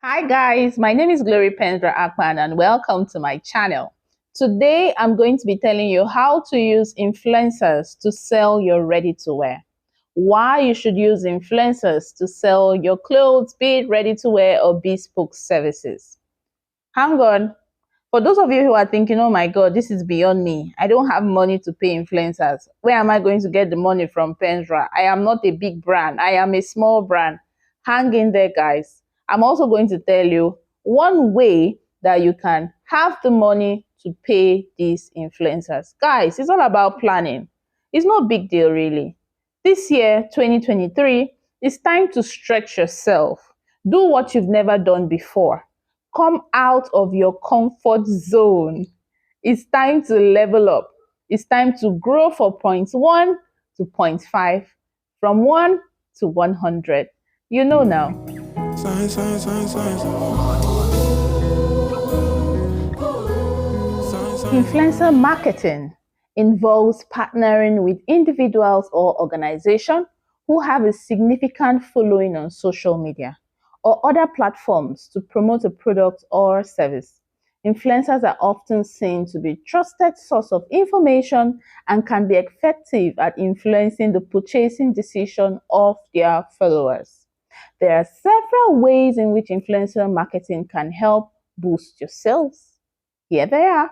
Hi guys, my name is Penzrah and welcome to my channel. Today I'm going to be telling you how to use influencers to sell your ready-to-wear. Why you should use influencers to sell your clothes, be it ready-to-wear or bespoke services. Hang on. For those of you who are thinking, oh my God, this is beyond me. I don't have money to pay influencers. Where am I going to get the money from Penzrah? I am not a big brand. I am a small brand. Hang in there, guys. I'm also going to tell you one way that you can have the money to pay these influencers. Guys, it's all about planning. It's no big deal, really. This year, 2023, it's time to stretch yourself. Do what you've never done before. Come out of your comfort zone. It's time to level up. It's time to grow from point 1 to point 5, from 1 to 100. You know now. Influencer marketing involves partnering with individuals or organizations who have a significant following on social media or other platforms to promote a product or service. Influencers are often seen to be a trusted source of information and can be effective at influencing the purchasing decision of their followers. There are several ways in which influencer marketing can help boost your sales. Here they are.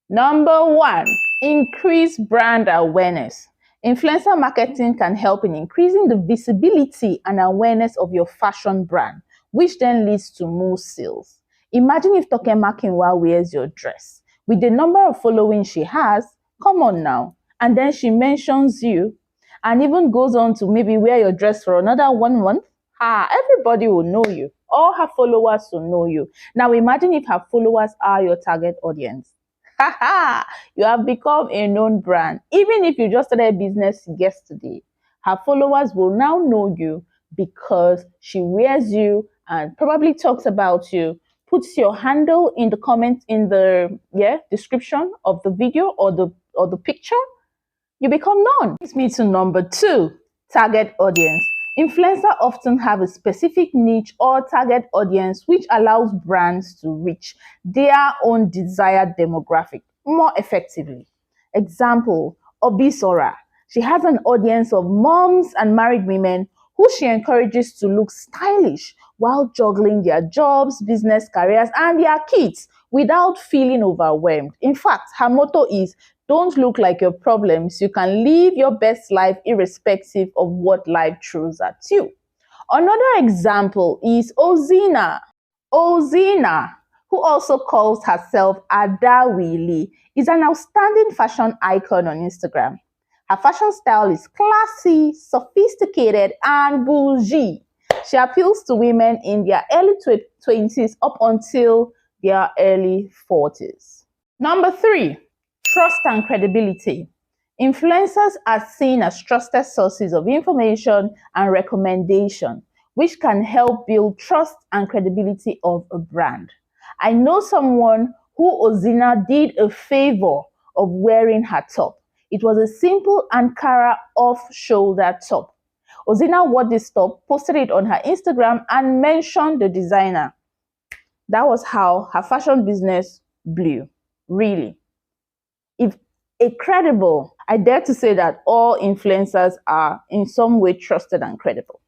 Number 1, increase brand awareness. Influencer marketing can help in increasing the visibility and awareness of your fashion brand, which then leads to more sales. Imagine if Toke Makinwa wears your dress. With the number of following she has, come on now, and then she mentions you and even goes on to maybe wear your dress for another 1 month. Everybody will know you. All her followers will know you. Now imagine if her followers are your target audience. You have become a known brand. Even if you just started a business yesterday, her followers will now know you because she wears you and probably talks about you, puts your handle in the comment in the description of the video or the picture. You become known. Brings me to number 2, target audience. Influencers often have a specific niche or target audience which allows brands to reach their own desired demographic more effectively. Example, Obisora. She has an audience of moms and married women who she encourages to look stylish while juggling their jobs, business careers, and their kids without feeling overwhelmed. In fact, her motto is, don't look like your problems. You can live your best life irrespective of what life throws at you. Another example is Ozina. Ozina, who also calls herself Adawili, is an outstanding fashion icon on Instagram. Her fashion style is classy, sophisticated, and bougie. She appeals to women in their early 20s up until their early 40s. Number 3, trust and credibility. Influencers are seen as trusted sources of information and recommendation, which can help build trust and credibility of a brand. I know someone who Ozina did a favor of wearing her top. It was a simple Ankara off-shoulder top. Ozina wore this top, posted it on her Instagram, and mentioned the designer. That was how her fashion business blew. Really. If I dare to say that all influencers are in some way trusted and credible.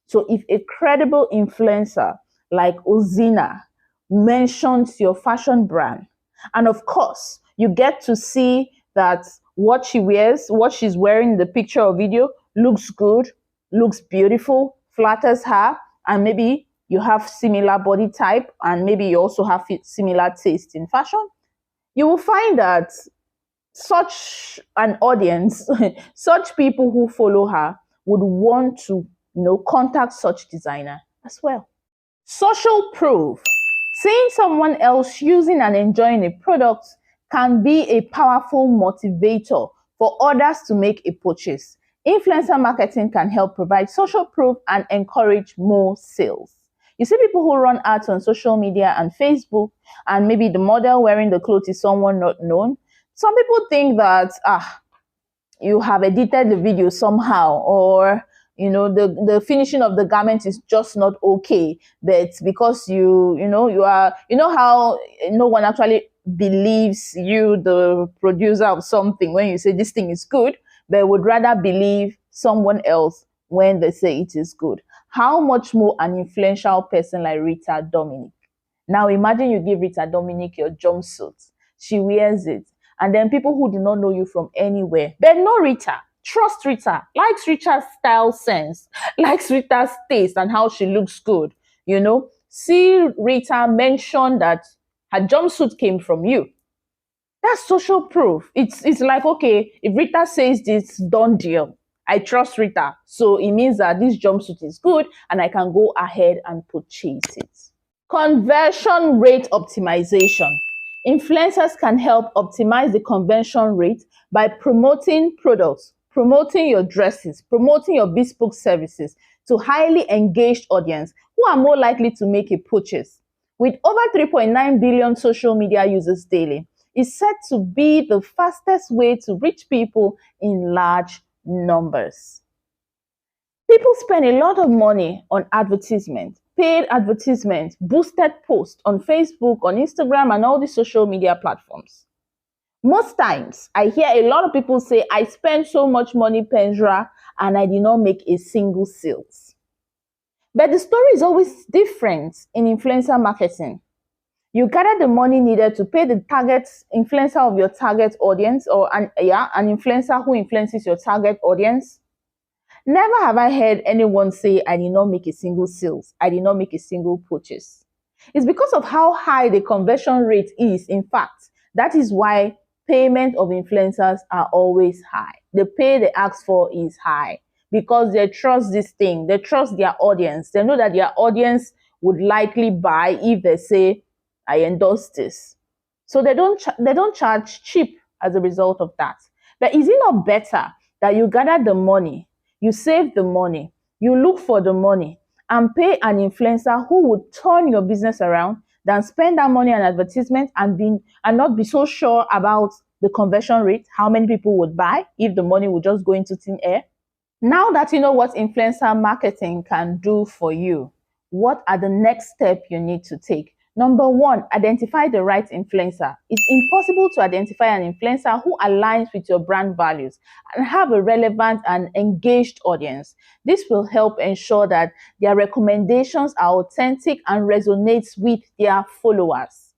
So if a credible influencer like Ozina mentions your fashion brand, and of course, you get to see that what she wears, what she's wearing in the picture or video looks good, looks beautiful, flatters her, and maybe you have similar body type, and maybe you also have similar taste in fashion, you will find that such an audience, such people who follow her would want to, contact such designer as well. Social proof. Seeing someone else using and enjoying a product can be a powerful motivator for others to make a purchase. Influencer marketing can help provide social proof and encourage more sales. You see people who run ads on social media and Facebook, and maybe the model wearing the clothes is someone not known. Some people think that you have edited the video somehow, or the finishing of the garment is just not okay, but because you know how no one actually believes you, the producer of something, when you say this thing is good, but would rather believe someone else when they say it is good. How much more an influential person like Rita Dominic? Now imagine you give Rita Dominic your jumpsuit. She wears it. And then people who do not know you from anywhere, but know Rita, trust Rita, likes Rita's style sense, likes Rita's taste and how she looks good, see Rita mention that her jumpsuit came from you. That's social proof. It's like, okay, if Rita says this, done deal. I trust Rita. So it means that this jumpsuit is good and I can go ahead and purchase it. Conversion rate optimization. Influencers can help optimize the conversion rate by promoting products, promoting your dresses, promoting your bespoke services to highly engaged audience who are more likely to make a purchase. With over 3.9 billion social media users daily, it's said to be the fastest way to reach people in large numbers. People spend a lot of money on advertisement, paid advertisement, boosted posts on Facebook, on Instagram, and all the social media platforms. Most times, I hear a lot of people say, I spent so much money, Penzrah, and I did not make a single sales. But the story is always different in influencer marketing. You gather the money needed to pay the target influencer of your target audience, or an influencer who influences your target audience. Never have I heard anyone say, I did not make a single sales. I did not make a single purchase. It's because of how high the conversion rate is. In fact, that is why payment of influencers are always high. The pay they ask for is high because they trust this thing. They trust their audience. They know that their audience would likely buy if they say, I endorse this. So they don't charge cheap as a result of that. But is it not better that you gather the money, you save the money, you look for the money, and pay an influencer who would turn your business around than spend that money on advertisement and not be so sure about the conversion rate, how many people would buy if the money would just go into thin air? Now that you know what influencer marketing can do for you, what are the next steps you need to take? Number one, identify the right influencer. It's impossible to identify an influencer who aligns with your brand values and have a relevant and engaged audience. This will help ensure that their recommendations are authentic and resonates with their followers.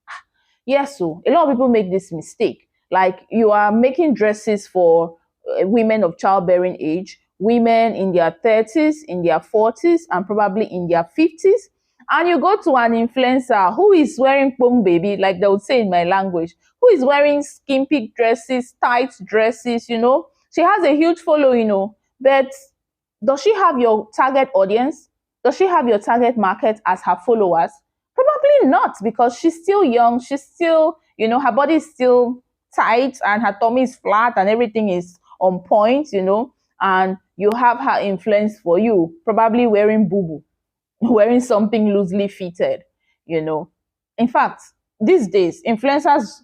Yes, so a lot of people make this mistake. Like you are making dresses for women of childbearing age, women in their 30s, in their 40s, and probably in their 50s. And you go to an influencer who is wearing pom baby, like they would say in my language, who is wearing skimpy dresses, tight dresses, She has a huge following, but does she have your target audience? Does she have your target market as her followers? Probably not, because she's still young. She's still, her body is still tight and her tummy is flat and everything is on point, and you have her influence for you, probably wearing boo-boo, wearing something loosely fitted, In fact, these days, influencers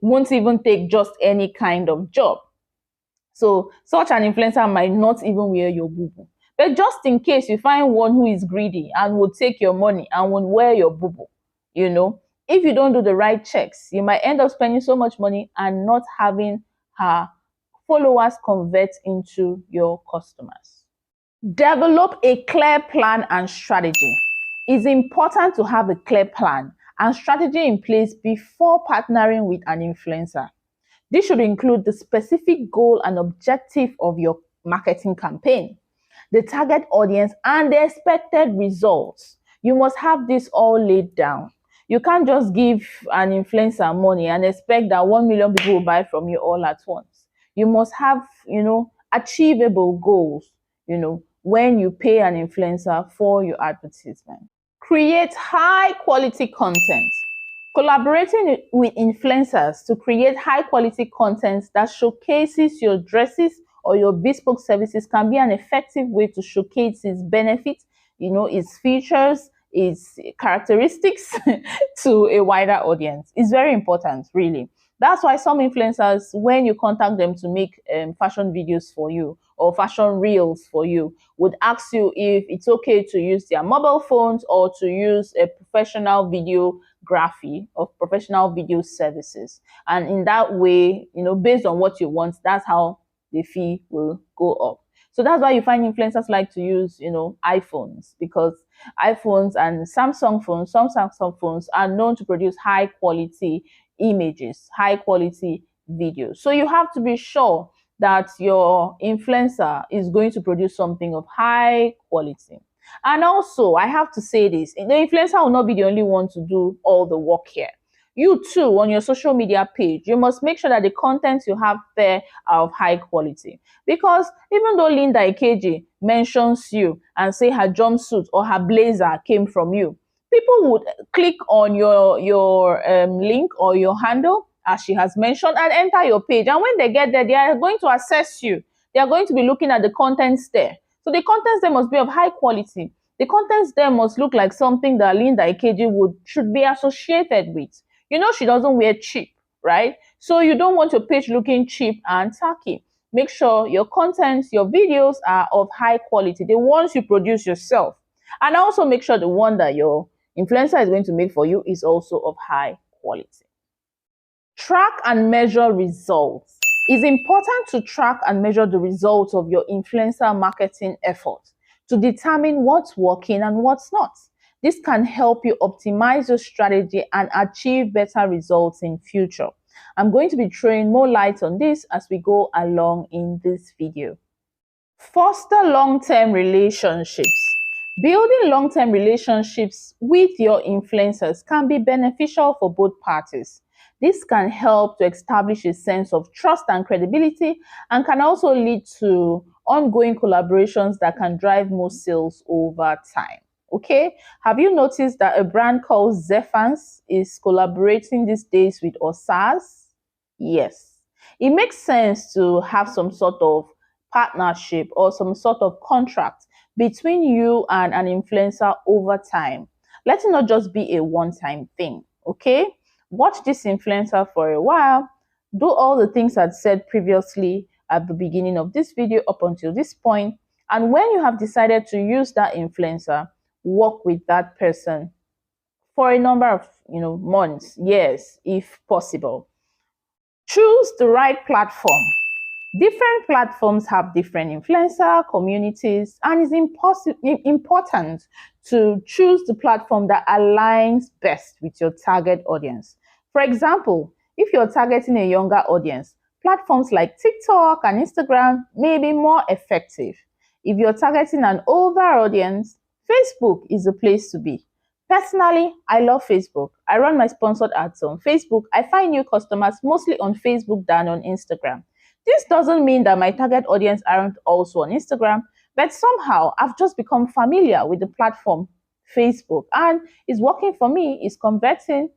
won't even take just any kind of job. So such an influencer might not even wear your boo-boo. But just in case you find one who is greedy and will take your money and will wear your boo-boo, if you don't do the right checks, you might end up spending so much money and not having her followers convert into your customers. Develop a clear plan and strategy. It's important to have a clear plan and strategy in place before partnering with an influencer. This should include the specific goal and objective of your marketing campaign, the target audience, and the expected results. You must have this all laid down. You can't just give an influencer money and expect that 1 million people will buy from you all at once. You must have, achievable goals, when you pay an influencer for your advertisement. Create high quality content. Collaborating with influencers to create high quality content that showcases your dresses or your bespoke services can be an effective way to showcase its benefits, its features, its characteristics to a wider audience. It's very important, really. That's why some influencers, when you contact them to make fashion videos for you or fashion reels for you, would ask you if it's okay to use their mobile phones or to use a professional videography or professional video services. And in that way, based on what you want, that's how the fee will go up. So that's why you find influencers like to use, iPhones, because iPhones and Samsung phones, some Samsung phones are known to produce high quality images, high quality videos. So you have to be sure that your influencer is going to produce something of high quality. And also, I have to say this, the influencer will not be the only one to do all the work here. You too, on your social media page, you must make sure that the contents you have there are of high quality. Because even though Linda Ikeji mentions you and say her jumpsuit or her blazer came from you, people would click on your link or your handle, as she has mentioned, and enter your page. And when they get there, they are going to assess you. They are going to be looking at the contents there. So the contents there must be of high quality. The contents there must look like something that Linda Ikeji should be associated with. She doesn't wear cheap, right? So you don't want your page looking cheap and tacky. Make sure your contents, your videos are of high quality, the ones you produce yourself. And also make sure the one that your influencer is going to make for you is also of high quality. Track and measure results. It's important to track and measure the results of your influencer marketing efforts to determine what's working and what's not. This can help you optimize your strategy and achieve better results in future. I'm going to be throwing more light on this as we go along in this video. Foster long-term relationships. Building long-term relationships with your influencers can be beneficial for both parties. This can help to establish a sense of trust and credibility, and can also lead to ongoing collaborations that can drive more sales over time. Okay, have you noticed that a brand called Zephans is collaborating these days with Osas? Yes, it makes sense to have some sort of partnership or some sort of contract between you and an influencer over time. Let it not just be a one-time thing, okay? Watch this influencer for a while, do all the things I'd said previously at the beginning of this video up until this point, and when you have decided to use that influencer, work with that person for a number of months, years, if possible. Choose the right platform. Different platforms have different influencer communities, and it's important to choose the platform that aligns best with your target audience. For example, if you're targeting a younger audience, platforms like TikTok and Instagram may be more effective. If you're targeting an older audience, Facebook is the place to be. Personally, I love Facebook. I run my sponsored ads on Facebook. I find new customers mostly on Facebook than on Instagram. This doesn't mean that my target audience aren't also on Instagram, but somehow I've just become familiar with the platform Facebook, and it's working for me, it's converting.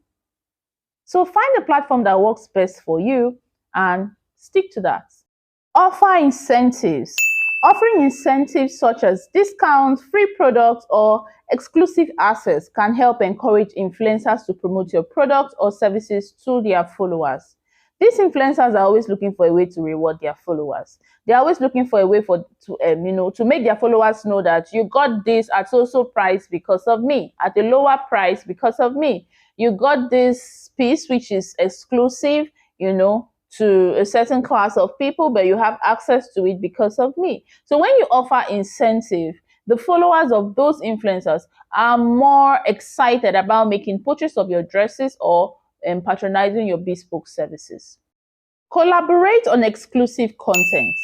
So find a platform that works best for you and stick to that. Offer incentives. Offering incentives such as discounts, free products, or exclusive access can help encourage influencers to promote your products or services to their followers. These influencers are always looking for a way to reward their followers. They're always looking for a way to make their followers know that you got this at so price because of me, at a lower price because of me. You got this piece which is exclusive, to a certain class of people, but you have access to it because of me. So when you offer incentive, the followers of those influencers are more excited about making purchase of your dresses or patronizing your bespoke services. Collaborate on exclusive content.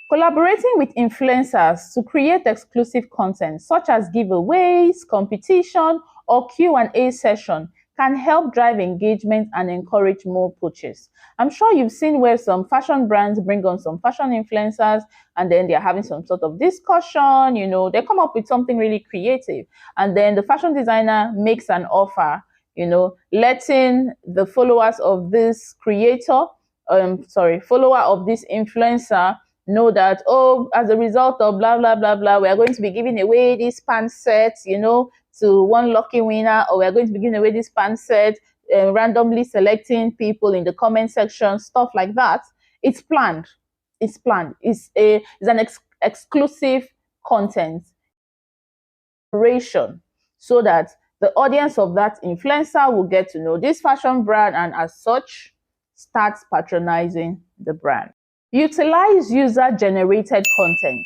Collaborating with influencers to create exclusive content such as giveaways, competition, or Q&A session can help drive engagement and encourage more purchase. I'm sure you've seen where some fashion brands bring on some fashion influencers, and then they're having some sort of discussion, they come up with something really creative, and then the fashion designer makes an offer, letting the followers of this follower of this influencer know that, as a result of blah, blah, blah, blah, we are going to be giving away this pants set, to one lucky winner, or we are going to be giving away this pants set randomly selecting people in the comment section, stuff like that. It's planned. It's planned. It's an exclusive content curation, so that the audience of that influencer will get to know this fashion brand, and as such starts patronizing the brand. Utilize user-generated content.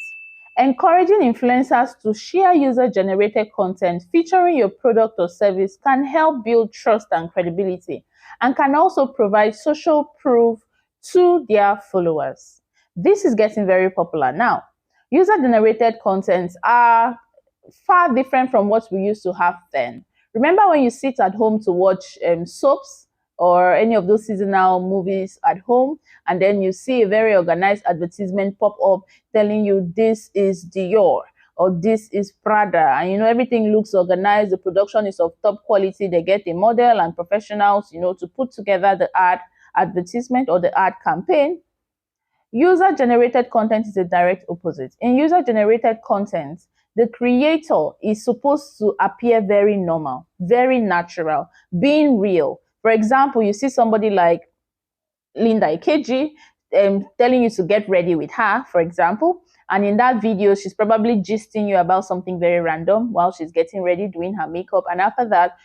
Encouraging influencers to share user-generated content featuring your product or service can help build trust and credibility, and can also provide social proof to their followers. This is getting very popular now. User-generated contents are far different from what we used to have then. Remember when you sit at home to watch soaps or any of those seasonal movies at home, and then you see a very organized advertisement pop up telling you this is Dior or this is Prada, and everything looks organized, the production is of top quality, they get a model and professionals to put together the advertisement or the ad campaign. User-generated content is the direct opposite. In user-generated content, the creator is supposed to appear very normal, very natural, being real. For example, you see somebody like Linda Ikeji telling you to get ready with her, for example, and in that video, she's probably gisting you about something very random while she's getting ready, doing her makeup, and after that,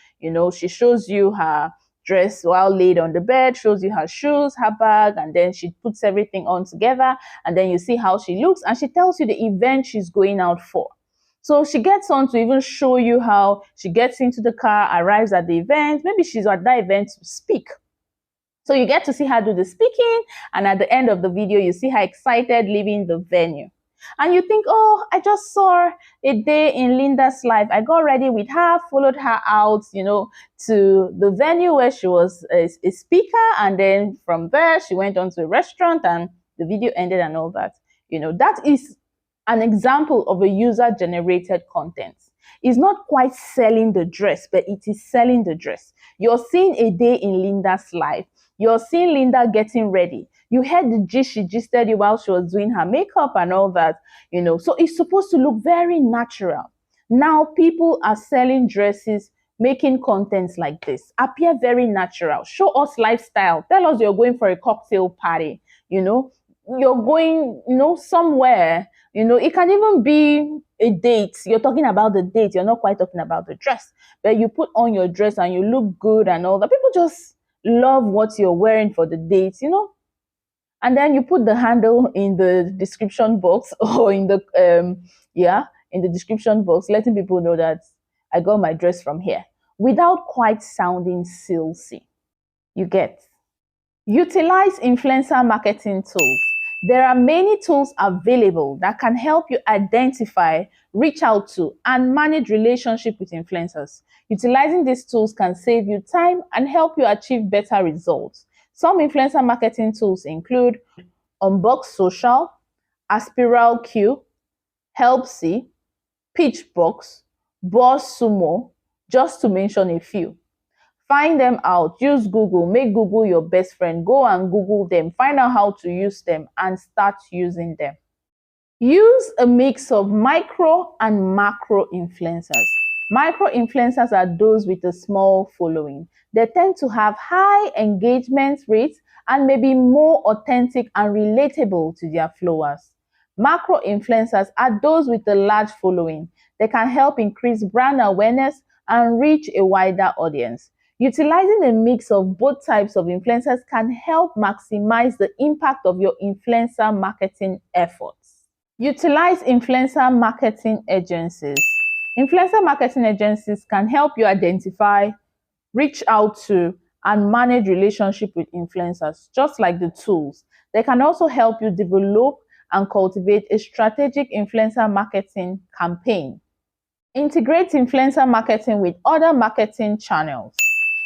she shows you her dress while laid on the bed, shows you her shoes, her bag, and then she puts everything on together, and then you see how she looks, and she tells you the event she's going out for. So she gets on to even show you how she gets into the car, arrives at the event. Maybe she's at that event to speak. So you get to see her do the speaking, and at the end of the video, you see her excited leaving the venue. And you think, oh, I just saw a day in Linda's life. I got ready with her, followed her out, to the venue where she was a speaker. And then from there, she went on to a restaurant and the video ended and all that. That is an example of a user-generated content. It's not quite selling the dress, but it is selling the dress. You're seeing a day in Linda's life. You're seeing Linda getting ready. You heard the gist she gisted you while she was doing her makeup and all that, So it's supposed to look very natural. Now people are selling dresses, making contents like this. Appear very natural. Show us lifestyle. Tell us you're going for a cocktail party, You're going, somewhere, it can even be a date. You're talking about the date. You're not quite talking about the dress. But you put on your dress and you look good and all that. People just love what you're wearing for the date, And then you put the handle in the description box or in the, in the description box, letting people know that I got my dress from here without quite sounding salesy. You get. Utilize influencer marketing tools. There are many tools available that can help you identify, reach out to, and manage relationship with influencers. Utilizing these tools can save you time and help you achieve better results. Some influencer marketing tools include Unbox Social, Aspiral Q, Helpsy, Pitchbox, Boss Sumo, just to mention a few. Find them out. Use Google. Make Google your best friend. Go and Google them. Find out how to use them and start using them. Use a mix of micro and macro influencers. Micro influencers are those with a small following. They tend to have high engagement rates and may be more authentic and relatable to their followers. Macro influencers are those with a large following. They can help increase brand awareness and reach a wider audience. Utilizing a mix of both types of influencers can help maximize the impact of your influencer marketing efforts. Utilize influencer marketing agencies. Influencer marketing agencies can help you identify, reach out to, and manage relationship with influencers, just like the tools. They can also help you develop and cultivate a strategic influencer marketing campaign. Integrate influencer marketing with other marketing channels.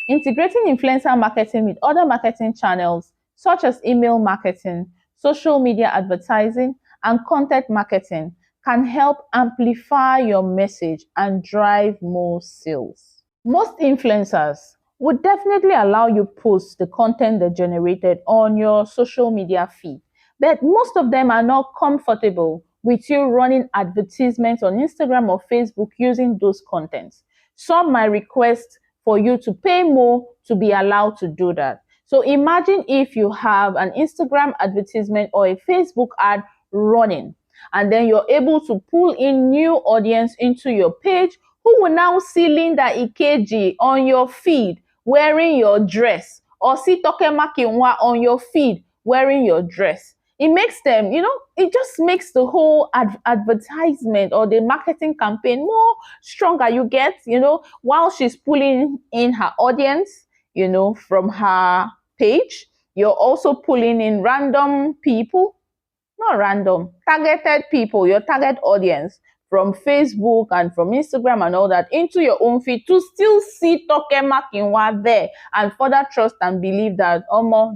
Integrating influencer marketing with other marketing channels, such as email marketing, social media advertising, and content marketing, can help amplify your message and drive more sales. Most influencers would definitely allow you post the content they generated on your social media feed, but most of them are not comfortable with you running advertisements on Instagram or Facebook using those contents. Some might request for you to pay more to be allowed to do that. So imagine if you have an Instagram advertisement or a Facebook ad running, and then you're able to pull in new audience into your page who will now see Linda Ikeji on your feed wearing your dress, or see Toke Makinwa on your feed wearing your dress. It makes them, it just makes the whole advertisement or the marketing campaign more stronger. You get, while she's pulling in her audience, from her page, you're also pulling in random people, not random, targeted people, your target audience from Facebook and from Instagram and all that into your own feed to still see Toke Makinwa there and further trust and believe that,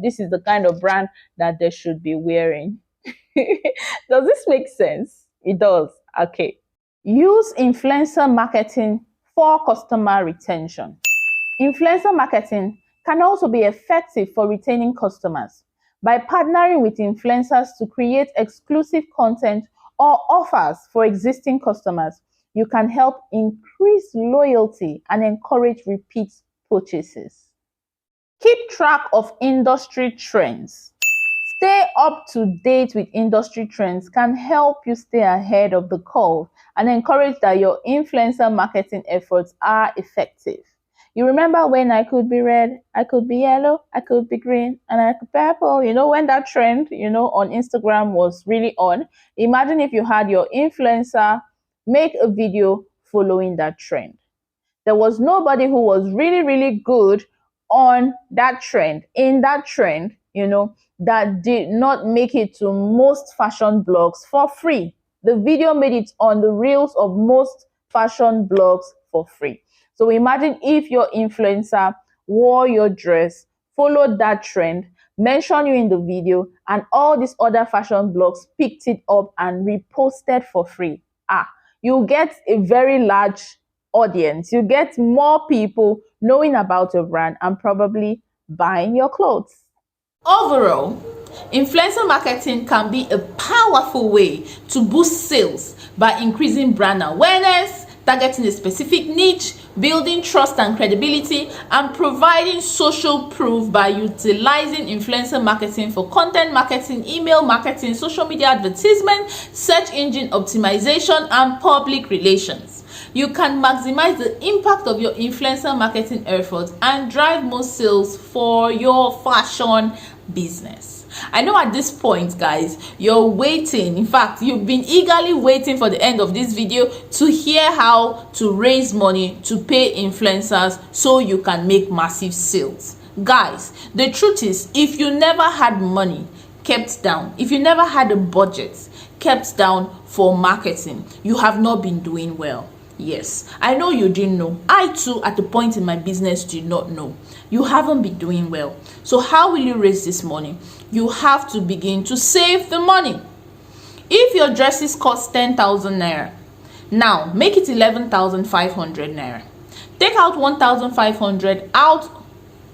this is the kind of brand that they should be wearing. Does this make sense? It does. Okay. Use influencer marketing for customer retention. Influencer marketing can also be effective for retaining customers. By partnering with influencers to create exclusive content or offers for existing customers, you can help increase loyalty and encourage repeat purchases. Keep track of industry trends. Stay up to date with industry trends can help you stay ahead of the curve and encourage that your influencer marketing efforts are effective. You remember when I could be red, I could be yellow, I could be green, and I could be purple. When that trend, on Instagram was really on. Imagine if you had your influencer make a video following that trend. There was nobody who was really, really good on that trend, that did not make it to most fashion blogs for free. The video made it on the reels of most fashion blogs for free. So imagine if your influencer wore your dress, followed that trend, mentioned you in the video, and all these other fashion blogs picked it up and reposted for free. You get a very large audience. You get more people knowing about your brand and probably buying your clothes. Overall, influencer marketing can be a powerful way to boost sales by increasing brand awareness, targeting a specific niche, building trust and credibility, and providing social proof by utilizing influencer marketing for content marketing, email marketing, social media advertisement, search engine optimization, and public relations. You can maximize the impact of your influencer marketing efforts and drive more sales for your fashion business. I know at this point, guys, you're waiting. In fact, you've been eagerly waiting for the end of this video to hear how to raise money to pay influencers so you can make massive sales. Guys, the truth is, if you never had money kept down, if you never had a budget kept down for marketing, you have not been doing well. Yes, I know you didn't know. I too, at the point in my business, did not know. You haven't been doing well. So how will you raise this money? You have to begin to save the money. If your dresses cost 10,000 naira, now make it 11,500 naira. Take out 1,500 out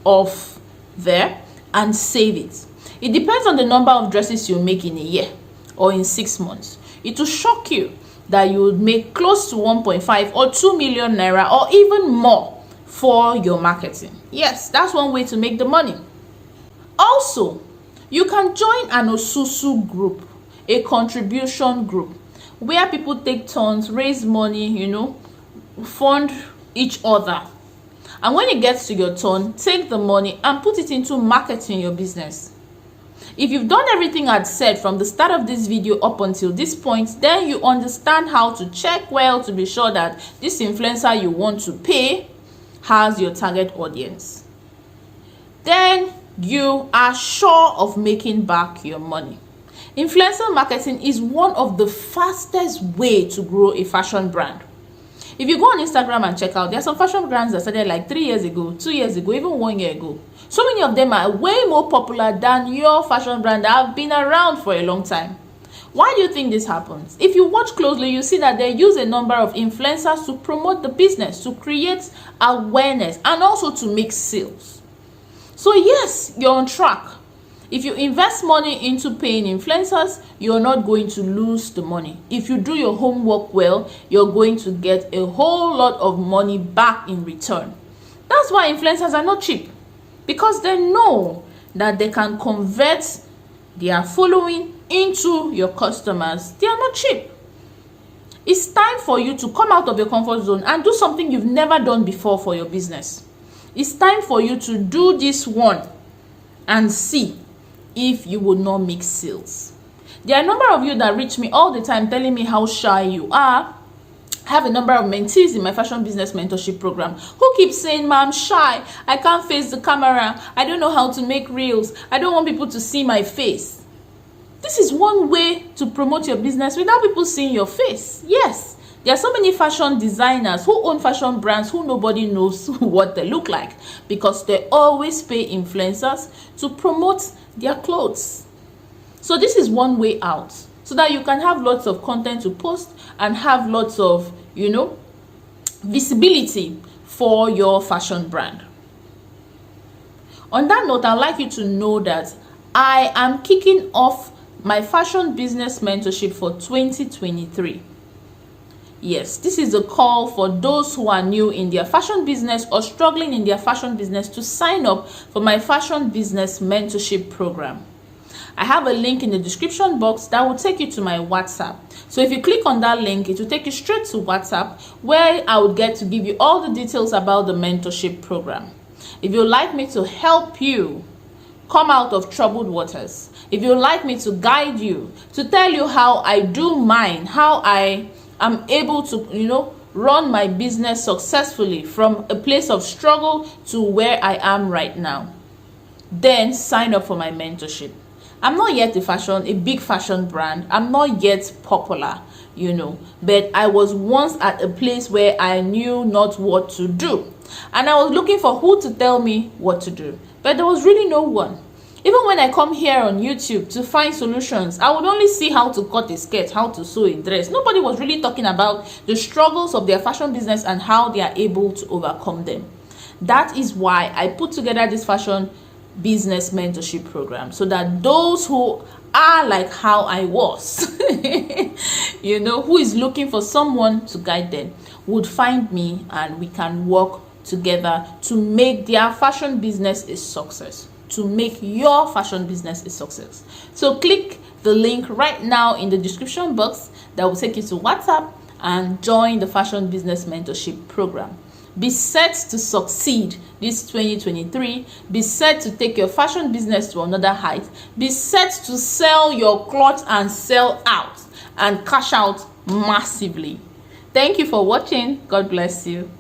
of there and save it. It depends on the number of dresses you make in a year or in 6 months. It will shock you that you would make close to 1.5 or 2 million naira or even more for your marketing. Yes, that's one way to make the money. Also, you can join an Osusu group, a contribution group, where people take turns, raise money, fund each other. And when it gets to your turn, take the money and put it into marketing your business. If you've done everything I'd said from the start of this video up until this point, then you understand how to check well to be sure that this influencer you want to pay has your target audience. Then you are sure of making back your money. Influencer marketing is one of the fastest way to grow a fashion brand. If you go on Instagram and check out, there are some fashion brands that started like 3 years ago, 2 years ago, even 1 year ago. So many of them are way more popular than your fashion brand that have been around for a long time. Why do you think this happens? If you watch closely, you see that they use a number of influencers to promote the business, to create awareness, and also to make sales. So yes, you're on track. If you invest money into paying influencers, you're not going to lose the money. If you do your homework well, you're going to get a whole lot of money back in return. That's why influencers are not cheap, because they know that they can convert their following into your customers. They are not cheap. It's time for you to come out of your comfort zone and do something you've never done before for your business. It's time for you to do this one and see if you will not make sales. There are a number of you that reach me all the time telling me how shy you are. I have a number of mentees in my fashion business mentorship program who keep saying, "Ma, I'm shy. I can't face the camera. I don't know how to make reels. I don't want people to see my face." This is one way to promote your business without people seeing your face. Yes, there are so many fashion designers who own fashion brands who nobody knows what they look like, because they always pay influencers to promote their clothes. So this is one way out, so that you can have lots of content to post and have lots of, visibility for your fashion brand. On that note, I'd like you to know that I am kicking off my fashion business mentorship for 2023. Yes, this is a call for those who are new in their fashion business or struggling in their fashion business to sign up for my fashion business mentorship program. I have a link in the description box that will take you to my WhatsApp. So if you click on that link, it will take you straight to WhatsApp, where I would get to give you all the details about the mentorship program. If you'd like me to help you come out of troubled waters, if you'd like me to guide you, to tell you how I do mine, how I am able to, run my business successfully from a place of struggle to where I am right now, then sign up for my mentorship. I'm not yet a big fashion brand. I'm not yet popular, but I was once at a place where I knew not what to do. And I was looking for who to tell me what to do. But there was really no one. Even when I come here on YouTube to find solutions, I would only see how to cut a skirt, how to sew a dress. Nobody was really talking about the struggles of their fashion business and how they are able to overcome them. That is why I put together this fashion business mentorship program, so that those who are like how I was, who is looking for someone to guide them, would find me, and we can work together to make their fashion business a success, to make your fashion business a success. So click the link right now in the description box that will take you to WhatsApp and join the fashion business mentorship program. Be set to succeed this 2023. Be set to take your fashion business to another height. Be set to sell your clothes and sell out and cash out massively. Thank you for watching. God bless you.